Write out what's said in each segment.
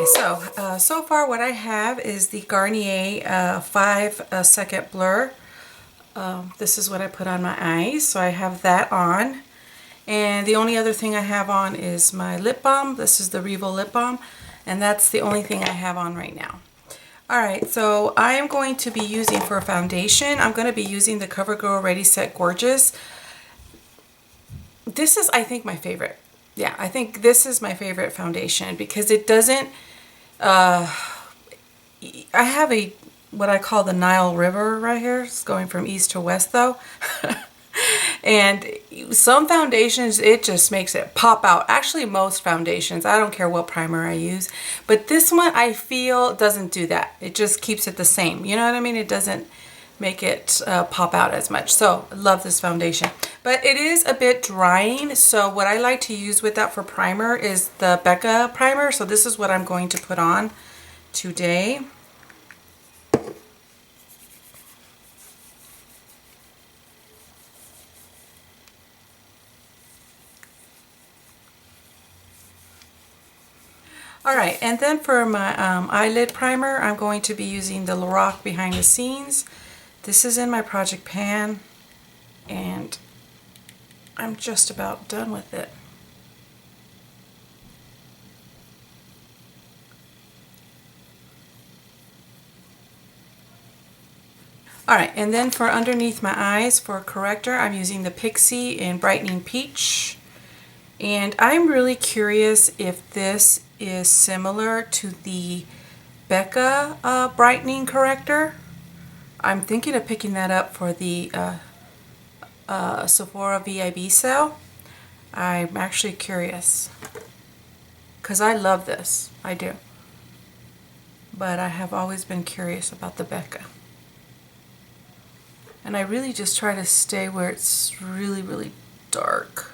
So far what I have is the Garnier 5-second blur. This is what I put on my eyes, so I have that on. And the only other thing I have on is my lip balm. This is the Revo lip balm, and that's the only thing I have on right now. Alright, so I am going to be using for foundation, I'm going to be using the Covergirl Ready Set Gorgeous. This is, I think, my favorite. Yeah, I think this is my favorite foundation because it doesn't, I have a, what I call the Nile River right here. It's going from east to west though. And some foundations, it just makes it pop out. Actually, most foundations, I don't care what primer I use. But this one, I feel, doesn't do that. It just keeps it the same. You know what I mean? It doesn't make it pop out as much. So, I love this foundation. But it is a bit drying. So, what I like to use with that for primer is the Becca primer. So, this is what I'm going to put on today. Alright, and then for my eyelid primer, I'm going to be using the Lorac Behind the Scenes. This is in my project pan, and I'm just about done with it. Alright, and then for underneath my eyes, for a corrector, I'm using the Pixie in Brightening Peach. And I'm really curious if this is similar to the Becca brightening corrector. I'm thinking of picking that up for the Sephora VIB sale. I'm actually curious because I love this. I do. But I have always been curious about the Becca. And I really just try to stay where it's really, really dark.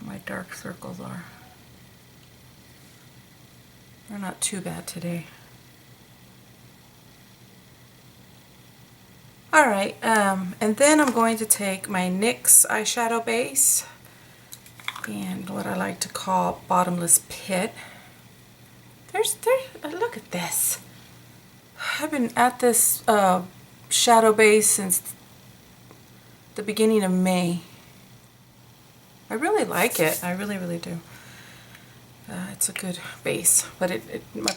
My dark circles are. They're not too bad today. Alright, and then I'm going to take my NYX eyeshadow base and what I like to call Bottomless Pit. Look at this. I've been at this shadow base since the beginning of May. I really like it. I really, really do. It's a good base, but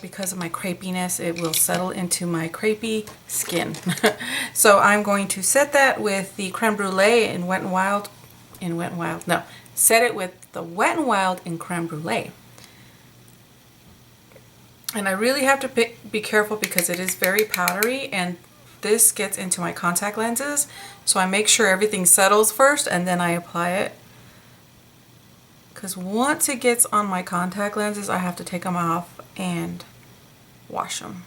because of my crepiness, it will settle into my crepey skin. So I'm going to set that with the Creme Brulee in Wet n Wild. Set it with the Wet n Wild in Creme Brulee. And I really have to be careful because it is very powdery, and this gets into my contact lenses. So I make sure everything settles first, and then I apply it. Because once it gets on my contact lenses, I have to take them off and wash them.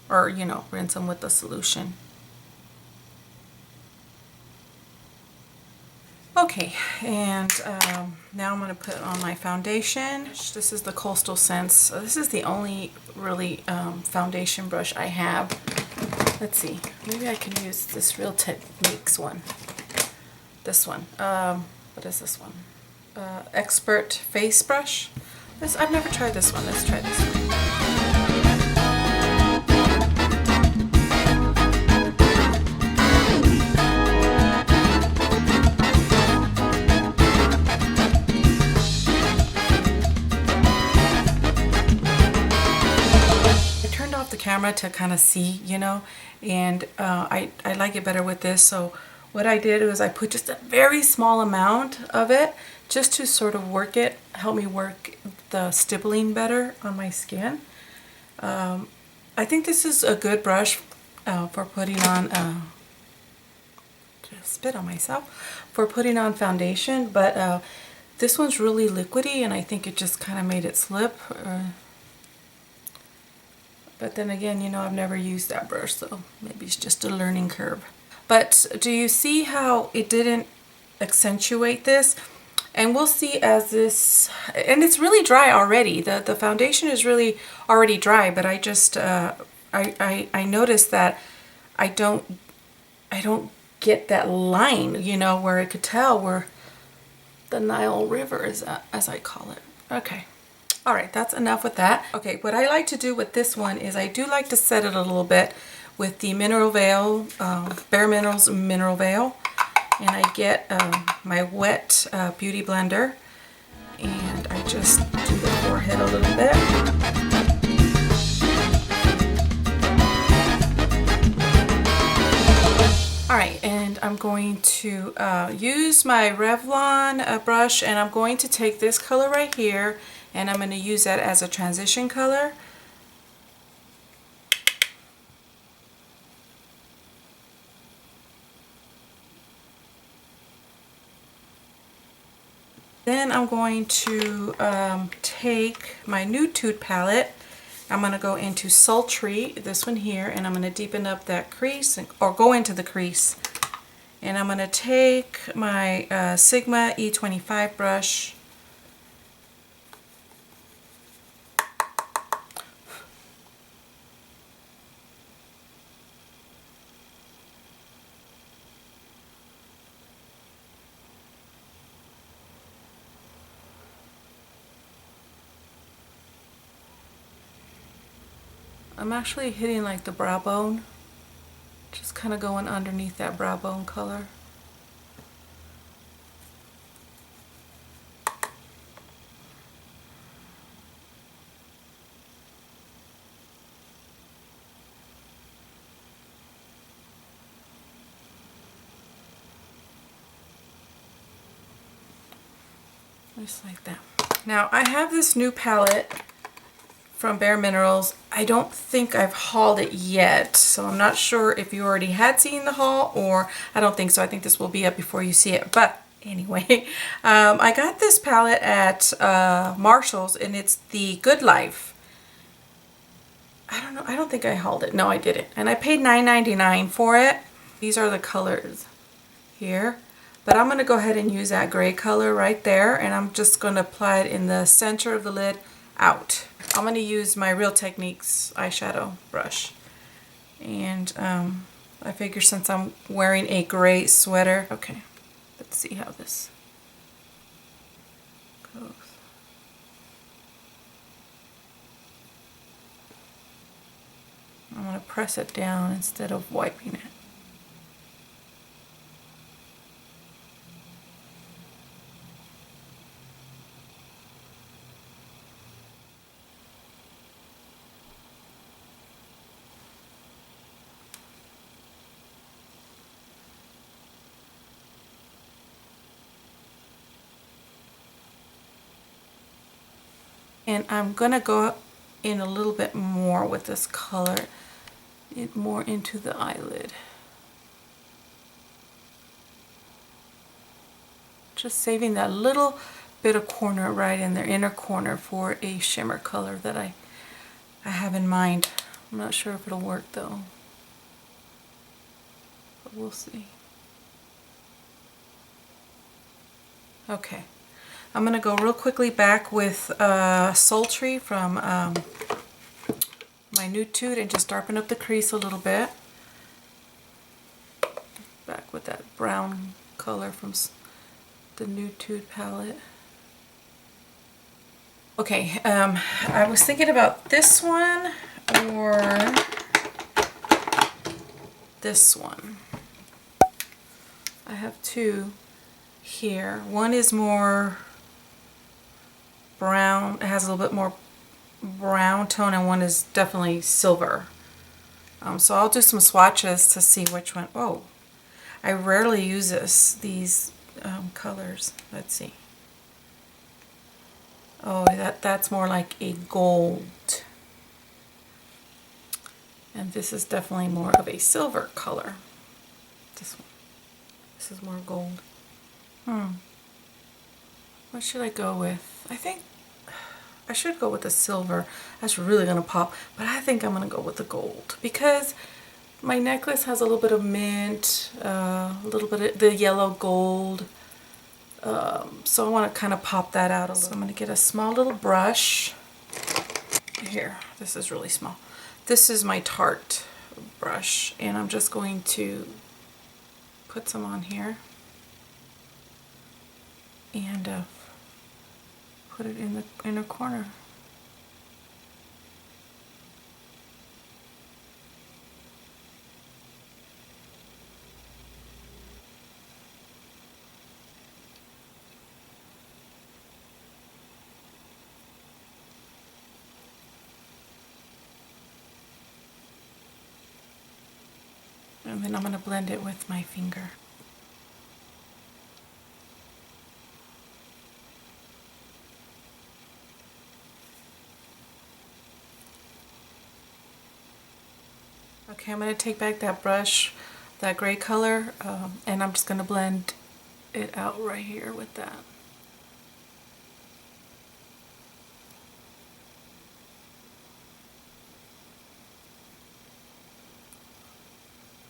Or, you know, rinse them with the solution. Okay, and now I'm going to put on my foundation. This is the Coastal Scents. This is the only really foundation brush I have. Let's see. Maybe I can use this Real Techniques one. This one. What is this one? Expert Face Brush. I've never tried this one. Let's try this one. I turned off the camera to kind of see, you know, and I like it better with this. So what I did was I put just a very small amount of it just to sort of help me work the stippling better on my skin. I think this is a good brush for putting on, just spit on myself, for putting on foundation, but this one's really liquidy and I think it just kind of made it slip. But then again, you know, I've never used that brush, so maybe it's just a learning curve. But do you see how it didn't accentuate this? And we'll see as this, and it's really dry already. The foundation is really already dry, but I just I noticed that I don't get that line, you know, where I could tell where the Nile River is at, as I call it. Okay. Alright, that's enough with that. Okay, what I like to do with this one is I do like to set it a little bit with the Mineral Veil, Bare Minerals Mineral Veil. And I get my wet beauty blender and I just do the forehead a little bit. Alright, and I'm going to use my Revlon brush, and I'm going to take this color right here and I'm going to use that as a transition color. Then I'm going to take my Nude Tude palette. I'm going to go into Sultry, this one here, and I'm going to deepen up that crease, or go into the crease. And I'm going to take my Sigma E25 brush. I'm actually hitting like the brow bone, just kind of going underneath that brow bone color. Just like that. Now I have this new palette from Bare Minerals. I don't think I've hauled it yet, so I'm not sure if you already had seen the haul, or I don't think so. I think this will be up before you see it. But anyway, I got this palette at Marshall's, and it's the Good Life. I don't know. I don't think I hauled it. No, I didn't. And I paid $9.99 for it. These are the colors here. But I'm going to go ahead and use that gray color right there, and I'm just going to apply it in the center of the lid out. I'm going to use my Real Techniques eyeshadow brush. And I figure since I'm wearing a gray sweater, okay, let's see how this goes. I'm going to press it down instead of wiping it. And I'm going to go in a little bit more with this color, more into the eyelid. Just saving that little bit of corner right in the inner corner for a shimmer color that I have in mind. I'm not sure if it'll work though, but we'll see. Okay. I'm going to go real quickly back with Sultry from my Nude Tude and just darken up the crease a little bit. Back with that brown color from the Nude Tude palette. Okay, I was thinking about this one or this one. I have two here. One is more brown, it has a little bit more brown tone, and one is definitely silver. So I'll do some swatches to see which one. Oh, I rarely use these colors. Let's see. Oh, that's more like a gold. And this is definitely more of a silver color. This one. This is more gold. What should I go with? I think I should go with the silver. That's really going to pop. But I think I'm going to go with the gold because my necklace has a little bit of mint, a little bit of the yellow gold. So I want to kind of pop that out a little. So I'm going to get a small little brush. Here, this is really small. This is my Tarte brush, and I'm just going to put some on here and put it in the inner corner. And then I'm going to blend it with my finger. Okay, I'm going to take back that brush, that gray color, and I'm just going to blend it out right here with that.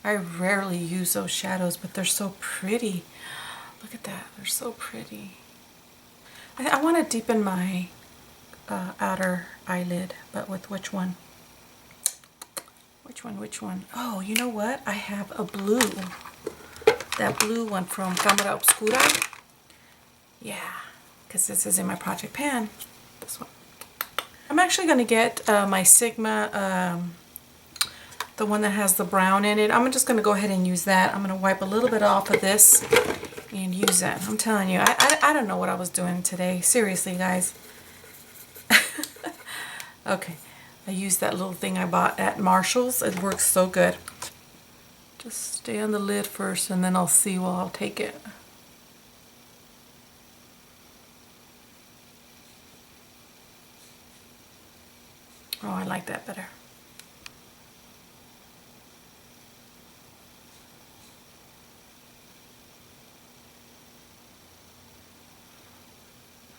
I rarely use those shadows, but they're so pretty. Look at that, they're so pretty. I want to deepen my outer eyelid, but with which one? Which one? Oh, you know what? I have a blue. That blue one from Cámara Obscura. Yeah, because this is in my project pan. This one. I'm actually going to get my Sigma, the one that has the brown in it. I'm just going to go ahead and use that. I'm going to wipe a little bit off of this and use that. I'm telling you, I don't know what I was doing today. Seriously, guys. Okay. I used that little thing I bought at Marshall's. It works so good. Just stay on the lid first and then I'll see while I'll take it. Oh, I like that better.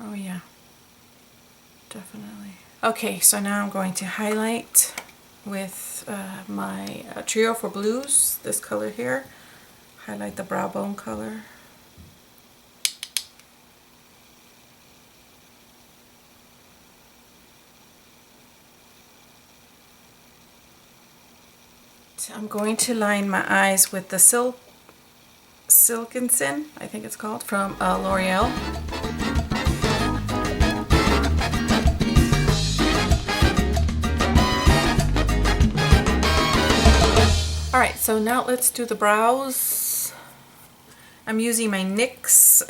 Oh yeah, definitely. Okay, so now I'm going to highlight with my Trio for Blues, this color here. Highlight the brow bone color. So I'm going to line my eyes with the Silken Sin, I think it's called, from L'Oreal. Alright, so now let's do the brows. I'm using my NYX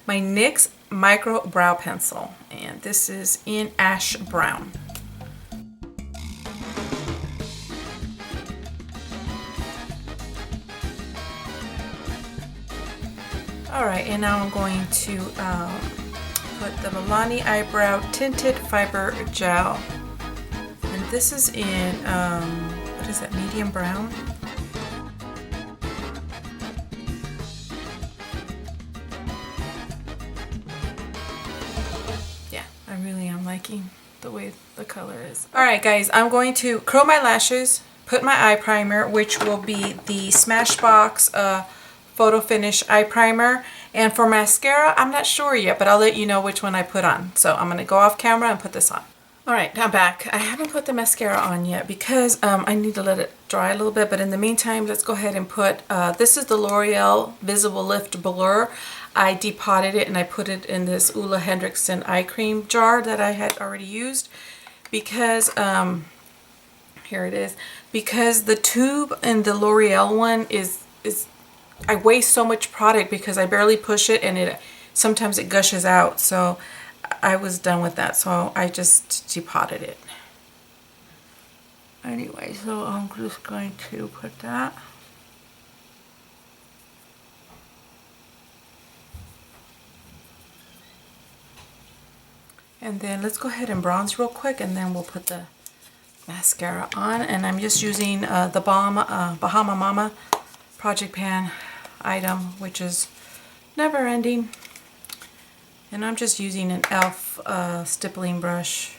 my NYX Micro Brow Pencil, and this is in Ash Brown. Alright, and now I'm going to put the Milani Eyebrow Tinted Fiber Gel. And this is in, what is that, medium brown? Yeah, I really am liking the way the color is. Alright guys, I'm going to curl my lashes, put my eye primer, which will be the Smashbox Photo Finish Eye Primer. And for mascara, I'm not sure yet, but I'll let you know which one I put on. So I'm going to go off camera and put this on. Alright, I'm back. I haven't put the mascara on yet because I need to let it dry a little bit, but in the meantime, let's go ahead and put, this is the L'Oreal Visible Lift Blur. I depotted it and I put it in this Ulla Hendrickson eye cream jar that I had already used because, here it is, because the tube in the L'Oreal one is I waste so much product because I barely push it and sometimes it gushes out, so I was done with that, so I just depotted it. Anyway, so I'm just going to put that. And then let's go ahead and bronze real quick and then we'll put the mascara on. And I'm just using the Bahama Mama Project Pan item, which is never ending. And I'm just using an e.l.f. stippling brush.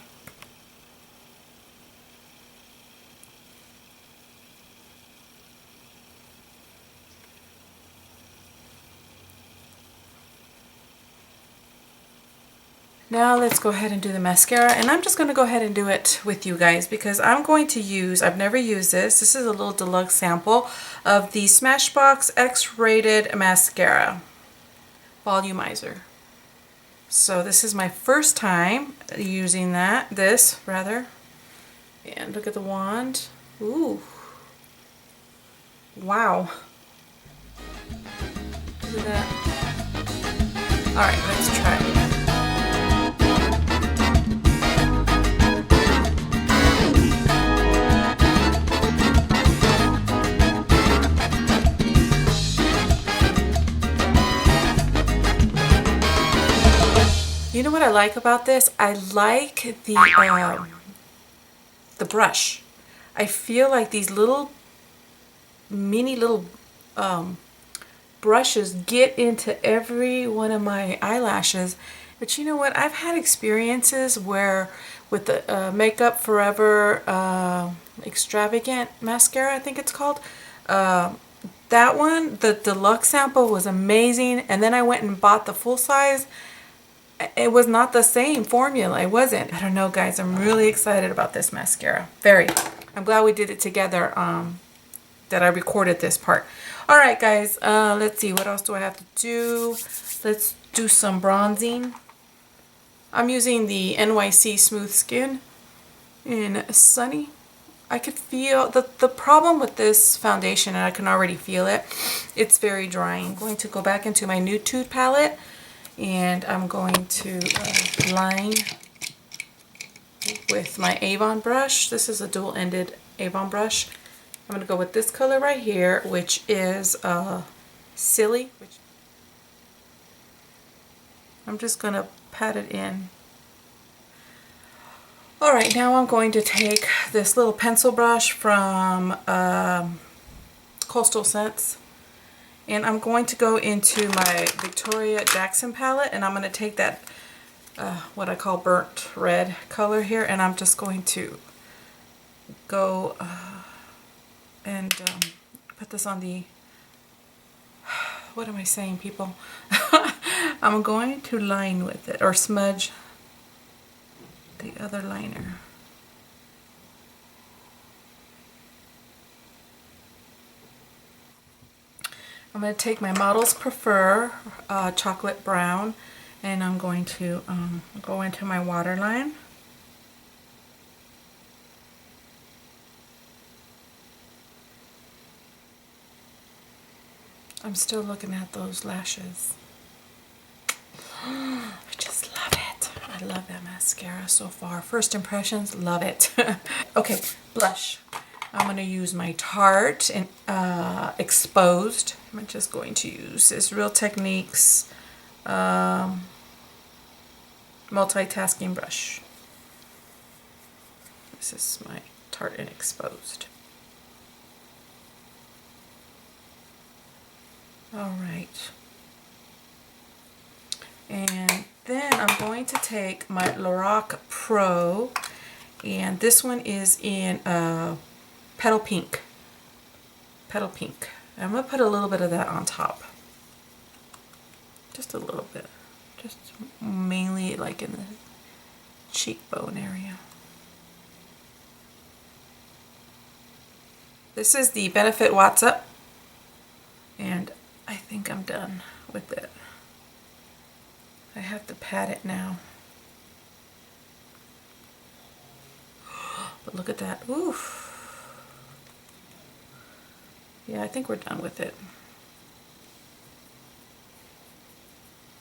Now let's go ahead and do the mascara, and I'm just going to go ahead and do it with you guys because I'm going to use, I've never used this. This is a little deluxe sample of the Smashbox X-Rated Mascara Volumizer. So this is my first time using this rather. And look at the wand. Ooh. Wow. Look at that. Alright, let's try it. You know what I like about this? I like the brush. I feel like these little mini little brushes get into every one of my eyelashes. But you know what? I've had experiences where with the Makeup Forever Extravagant Mascara, I think it's called. That one, the deluxe sample was amazing. And then I went and bought the full size. It was not the same formula. It wasn't. I don't know, guys. I'm really excited about this mascara. Very. I'm glad we did it together, that I recorded this part. All right, guys. Let's see. What else do I have to do? Let's do some bronzing. I'm using the NYC Smooth Skin in Sunny. I could feel the problem with this foundation, and I can already feel it. It's very drying. I'm going to go back into my Nude palette, and I'm going to line with my Avon brush. This is a dual-ended Avon brush. I'm going to go with this color right here, which is Silly. I'm just going to pat it in. Alright, now I'm going to take this little pencil brush from Coastal Scents, and I'm going to go into my Victoria Jackson palette, and I'm going to take that what I call burnt red color here, and I'm just going to go and put this on the, what am I saying, people? I'm going to line with it, or smudge the other liner. I'm going to take my Models Prefer chocolate brown, and I'm going to go into my waterline. I'm still looking at those lashes. I just love it. I love that mascara so far. First impressions, love it. Okay, blush. I'm going to use my Tarte and Exposed. I'm just going to use this Real Techniques multitasking brush. This is my Tarte and Exposed. Alright. And then I'm going to take my Lorac Pro, and this one is in Petal Pink. Petal Pink. I'm going to put a little bit of that on top. Just a little bit. Just mainly like in the cheekbone area. This is the Benefit Watts Up, and I think I'm done with it. I have to pat it now. But look at that. Oof. Yeah, I think we're done with it.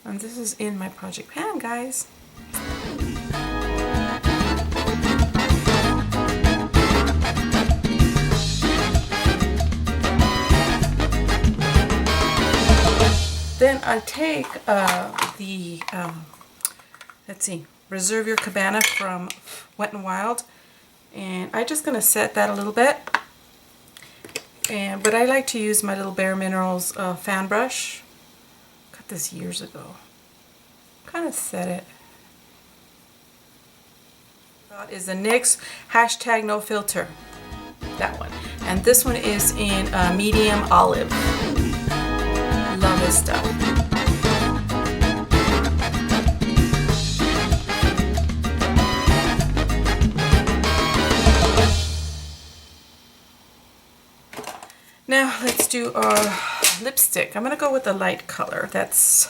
And this is in my project pan, guys. Then I take let's see, Reserve Your Cabana from Wet n Wild, and I'm just going to set that a little bit. But I like to use my little Bare Minerals fan brush. Got this years ago. Kind of set it. That is the NYX hashtag No Filter. That one. And this one is in medium olive. Love this stuff. Now let's do our lipstick. I'm going to go with a light color. That's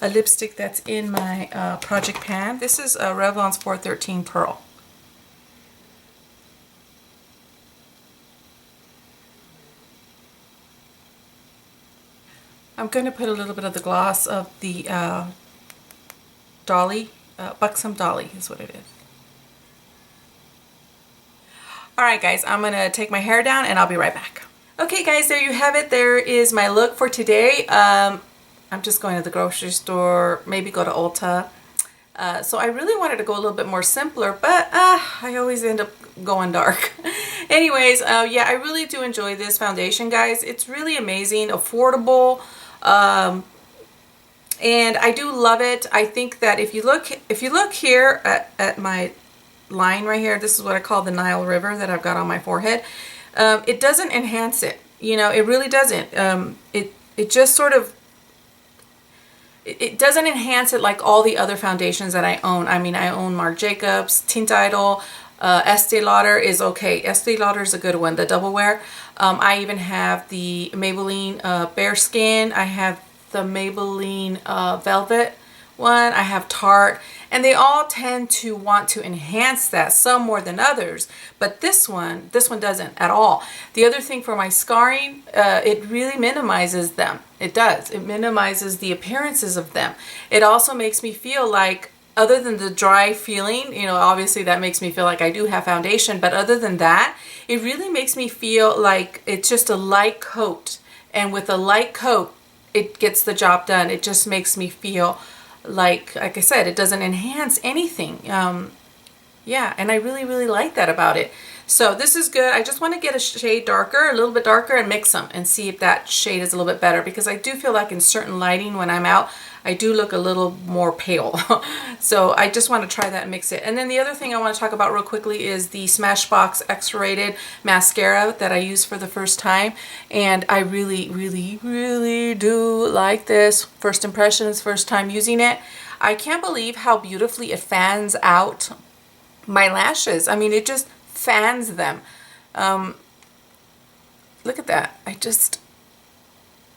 a lipstick that's in my project pan. This is Revlon's 413 Pearl. I'm going to put a little bit of the gloss of the Dolly, Buxom Dolly is what it is. Alright guys, I'm going to take my hair down and I'll be right back. Okay guys, there you have it. There is my look for today. I'm just going to the grocery store, maybe go to Ulta. So I really wanted to go a little bit more simpler, but I always end up going dark. Anyways, yeah, I really do enjoy this foundation, guys. It's really amazing, affordable, and I do love it. I think that if you look here at my line right here, this is what I call the Nile River that I've got on my forehead. It doesn't enhance it, you know, it really doesn't. It just sort of, it doesn't enhance it like all the other foundations that I own. I mean, I own Marc Jacobs, Tint Idol, Estee Lauder is okay. Estee Lauder is a good one, the double wear. I even have the Maybelline Bare Skin. I have the Maybelline Velvet one. I have Tarte, and they all tend to want to enhance that, some more than others, but this one doesn't at all. The other thing for my scarring, it really minimizes them. It does. It minimizes the appearances of them. It also makes me feel like, other than the dry feeling, you know, obviously that makes me feel like I do have foundation, but other than that, it really makes me feel like it's just a light coat, and with a light coat, it gets the job done. It just makes me feel like I said, it doesn't enhance anything. Yeah, and I really like that about it. So this is good. I just want to get a shade darker, a little bit darker, and mix them and see if that shade is a little bit better, because I do feel like in certain lighting when I'm out, I do look a little more pale. So I just want to try that and mix it. And then the other thing I want to talk about real quickly is the Smashbox X-Rated Mascara that I used for the first time. And I really do like this. First impressions, first time using it. I can't believe how beautifully it fans out my lashes. I mean, it just fans them. Look at that.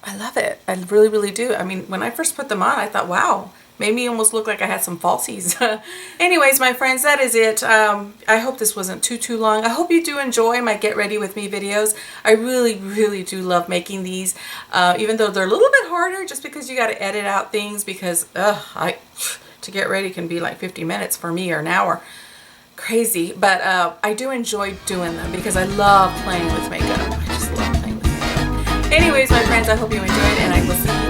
I love it. I really do. I mean, when I first put them on, I thought, wow, made me almost look like I had some falsies. Anyways, my friends, that is it. I hope this wasn't too long. I hope you do enjoy my Get Ready With Me videos. I really do love making these, even though they're a little bit harder just because you got to edit out things, because to get ready can be like 50 minutes for me, or an hour. Crazy. But I do enjoy doing them because I love playing with makeup. I just love playing with makeup. Anyways, my friends, I hope you enjoyed, and I will see you